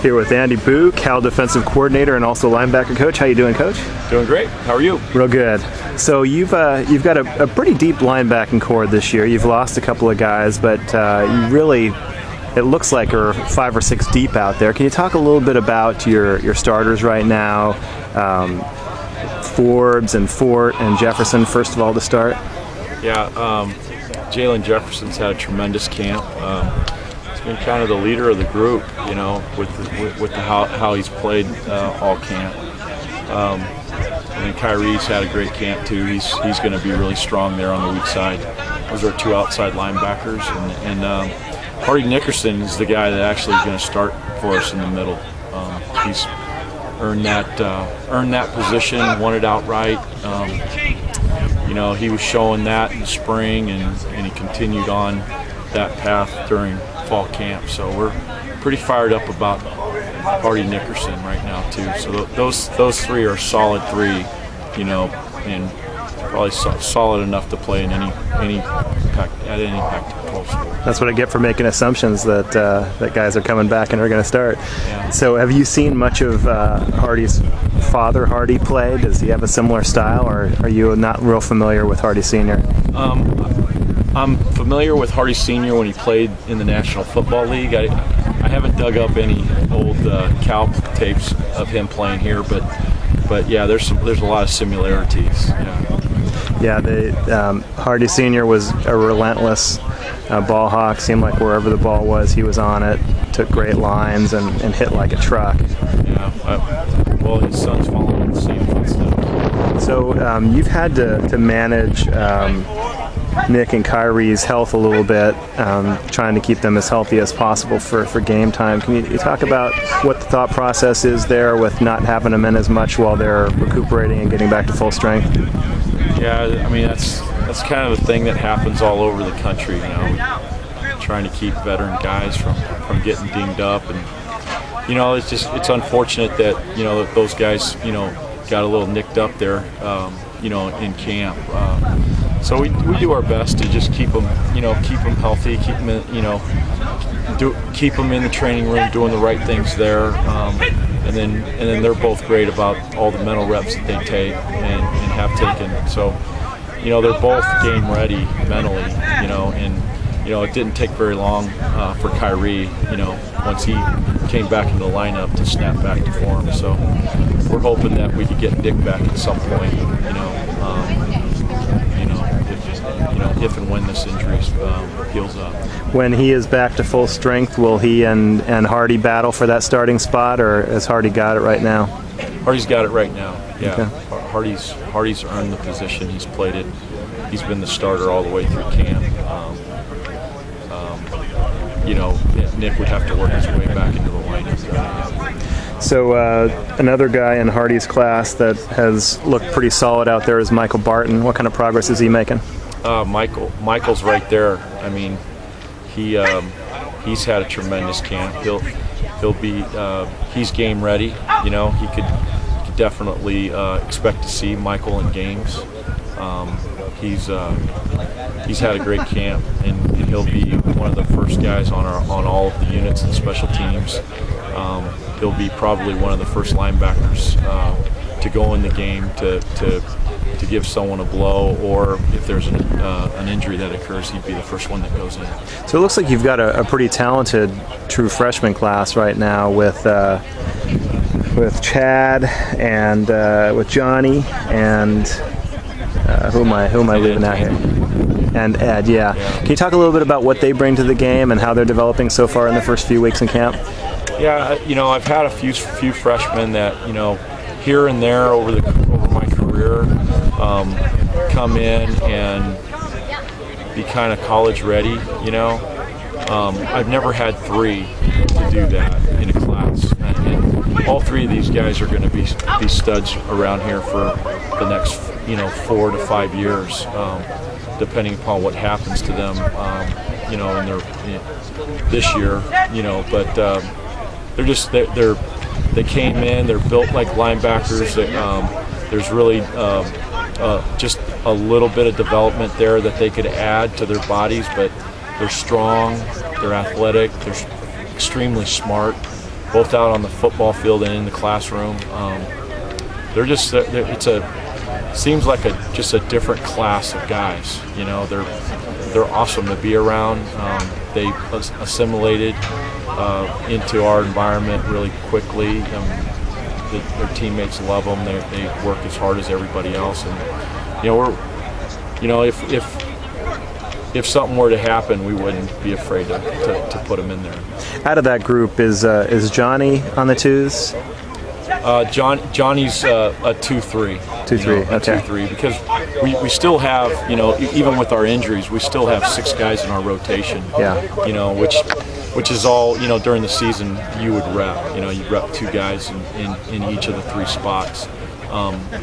Here with Andy Buh, Cal defensive coordinator and also linebacker coach. How you doing, Coach? Doing great. How are you? Real good. So you've got a pretty deep linebacking core this year. You've lost a couple of guys, but you really, it looks like, are 5 or 6 deep out there. Can you talk a little bit about your starters right now? Forbes and Fort and Jefferson, first of all, to start. Yeah, Jalen Jefferson's had a tremendous camp. He's been kind of the leader of the group, you know, with how he's played all camp. And then Kyrie's had a great camp too. He's going to be really strong there on the weak side. Those are 2 outside linebackers, and Hardy Nickerson is the guy that actually is going to start for us in the middle. He's earned that position, won it outright. You know, he was showing that in the spring, and he continued on that path during fall camp. So we're pretty fired up about Hardy Nickerson right now too. So those 3 are solid 3, you know, and probably solid enough to play in any Pac-12 school. That's what I get for making assumptions that guys are coming back and are going to start. Yeah. So have you seen much of Hardy's father, Hardy, play? Does he have a similar style, or are you not real familiar with Hardy Sr.? I'm familiar with Hardy Sr. when he played in the National Football League. I haven't dug up any old Cal tapes of him playing here, but yeah, there's a lot of similarities. Yeah, Hardy Sr. was a relentless ball hawk. Seemed like wherever the ball was, he was on it. Took great lines and hit like a truck. Yeah, well, his son's following in the same footsteps. So you've had to manage Nick and Kyrie's health a little bit, trying to keep them as healthy as possible for game time. Can you talk about what the thought process is there with not having them in as much while they're recuperating and getting back to full strength? Yeah, I mean, that's kind of a thing that happens all over the country, you know, trying to keep veteran guys from getting dinged up. And, you know, it's unfortunate that, you know, those guys, you know, got a little nicked up there, you know, in camp. So we do our best to just keep them healthy, keep them in, you know, keep them in the training room doing the right things there, and then they're both great about all the mental reps that they take and have taken. So, you know, they're both game ready mentally, you know, and you know, it didn't take very long for Kyrie, you know, once he came back into the lineup to snap back to form. So we're hoping that we could get Nick back at some point, you know, if and when this injury heals up. When he is back to full strength, will he and Hardy battle for that starting spot, or has Hardy got it right now? Hardy's got it right now. Yeah, okay. Hardy's earned the position. He's played it. He's been the starter all the way through camp. You know, Nick would have to work his way back into the lineup. So another guy in Hardy's class that has looked pretty solid out there is Michael Barton. What kind of progress is he making? Michael's right there. I mean, he's had a tremendous camp. He'll be he's game ready. You know, he could definitely expect to see Michael in games. He's had a great camp, and he'll be one of the first guys on all of the units and special teams. He'll be probably one of the first linebackers to go in the game to give someone a blow, or if there's an injury that occurs, he'd be the first one that goes in. So it looks like you've got a pretty talented true freshman class right now with Chad and with Johnny and who am I leaving out here? And Ed, yeah. Can you talk a little bit about what they bring to the game and how they're developing so far in the first few weeks in camp? Yeah, you know, I've had a few freshmen that, you know, here and there over my career come in and be kind of college ready, you know. I've never had 3 to do that in a class, and all 3 of these guys are going to be studs around here for the next, you know, 4 to 5 years, depending upon what happens to them, you know, in their this year, you know. But they came in, they're built like linebackers. There's really just a little bit of development there that they could add to their bodies, but they're strong, they're athletic, they're extremely smart. both out on the football field and in the classroom. Seems like just a different class of guys. You know, they're awesome to be around. They assimilated into our environment really quickly. Their teammates love them. They work as hard as everybody else, and if something were to happen, we wouldn't be afraid to put them in there. Out of that group, is Johnny on the twos? Johnny's a 2-3. 2-3, okay. 2-3, because we still have, even with our injuries, we still have 6 guys in our rotation. Yeah. Which is all, during the season you would rep. You'd rep 2 guys in each of the 3 spots.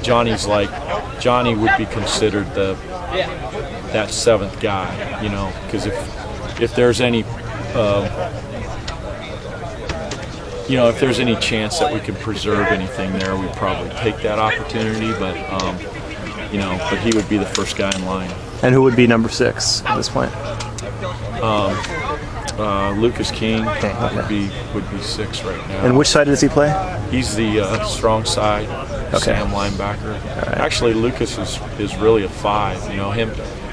Johnny would be considered that 7th guy, because if there's any if there's any chance that we can preserve anything there, we'd probably take that opportunity. But but he would be the first guy in line. And who would be number 6 at this point? Lucas King okay. would be 6 right now. And which side does he play? He's the strong side, okay. Sam linebacker. Right. Actually, Lucas is really a 5.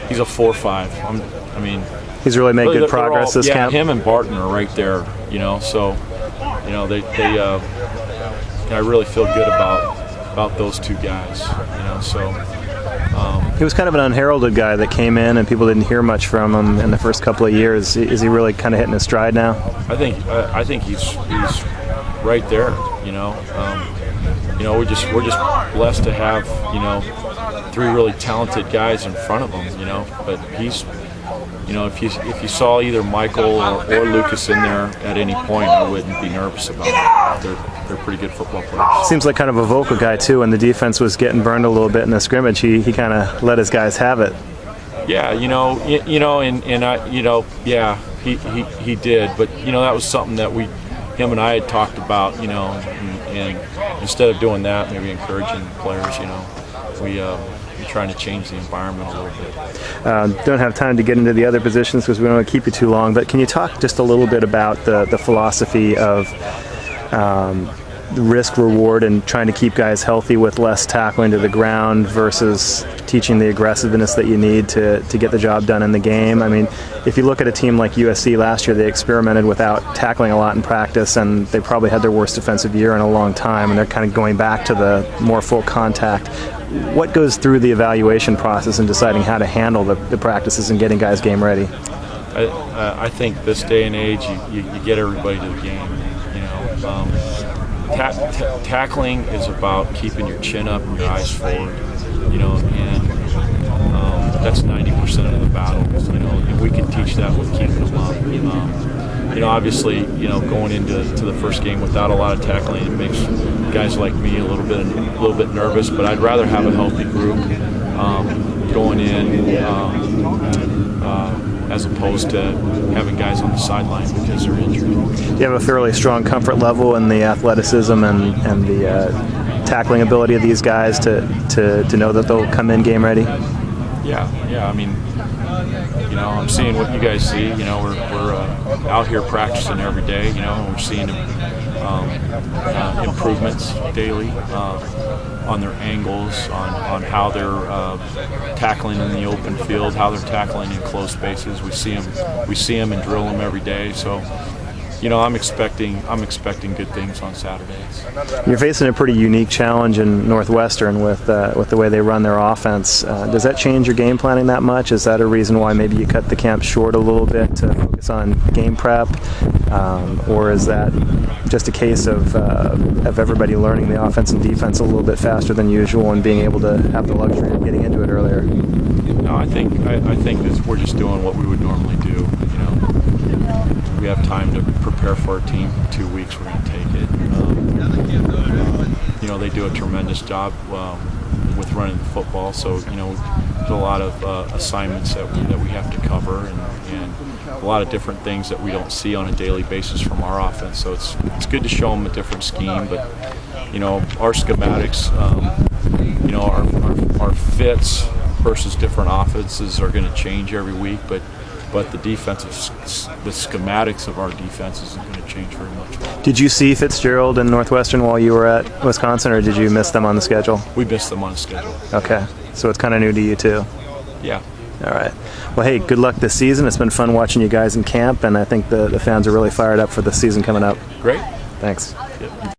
He's a 4-5. He's really made good progress this camp. Yeah, him and Barton are right there. So I really feel good about those 2 guys. He was kind of an unheralded guy that came in, and people didn't hear much from him in the first couple of years. Is he really kind of hitting his stride now? I think he's right there. We're just blessed to have 3 really talented guys in front of him. But he's. If you saw either Michael or Lucas in there at any point, I wouldn't be nervous about it. They're pretty good football players. Seems like kind of a vocal guy too. When the defense was getting burned a little bit in the scrimmage, he kind of let his guys have it. Yeah, he did. But that was something that him and I had talked about. And instead of doing that, maybe encouraging the players. Trying to change the environment a little bit. Don't have time to get into the other positions because we don't want to keep you too long, but can you talk just a little bit about the philosophy of risk reward and trying to keep guys healthy with less tackling to the ground versus teaching the aggressiveness that you need to get the job done in the game? If you look at a team like USC last year, they experimented without tackling a lot in practice, and they probably had their worst defensive year in a long time, and they're kind of going back to the more full contact. What goes through the evaluation process in deciding how to handle the practices and getting guys game ready? I think this day and age, you get everybody to the game. Tackling is about keeping your chin up and your eyes forward. And that's 90% of the battle. And we can teach that with keeping them up. Obviously, going into the first game without a lot of tackling, it makes guys like me a little bit nervous. But I'd rather have a healthy group going in as opposed to having guys on the sideline because they're injured. You have a fairly strong comfort level in the athleticism and the tackling ability of these guys to know that they'll come in game ready. Yeah. I'm seeing what you guys see. We're out here practicing every day. And we're seeing improvements daily on their angles, on how they're tackling in the open field, how they're tackling in closed spaces. We see them and drill them every day. So, I'm expecting good things on Saturdays. You're facing a pretty unique challenge in Northwestern with the way they run their offense. Does that change your game planning that much? Is that a reason why maybe you cut the camp short a little bit to focus on game prep, or is that just a case of everybody learning the offense and defense a little bit faster than usual and being able to have the luxury of getting into it earlier? No, I think that we're just doing what we would normally do. We have time to prepare for our team. 2 weeks, we're going to take it. They do a tremendous job with running the football. So, there's a lot of assignments that we have to cover and a lot of different things that we don't see on a daily basis from our offense. So it's good to show them a different scheme. But, our schematics, our fits versus different offenses are going to change every week. But but the schematics of our defense isn't going to change very much. Did you see Fitzgerald and Northwestern while you were at Wisconsin, or did you miss them on the schedule? We missed them on the schedule. Okay, so it's kind of new to you too. Yeah. All right. Well, hey, good luck this season. It's been fun watching you guys in camp, and I think the fans are really fired up for the season coming up. Great. Thanks. Yep.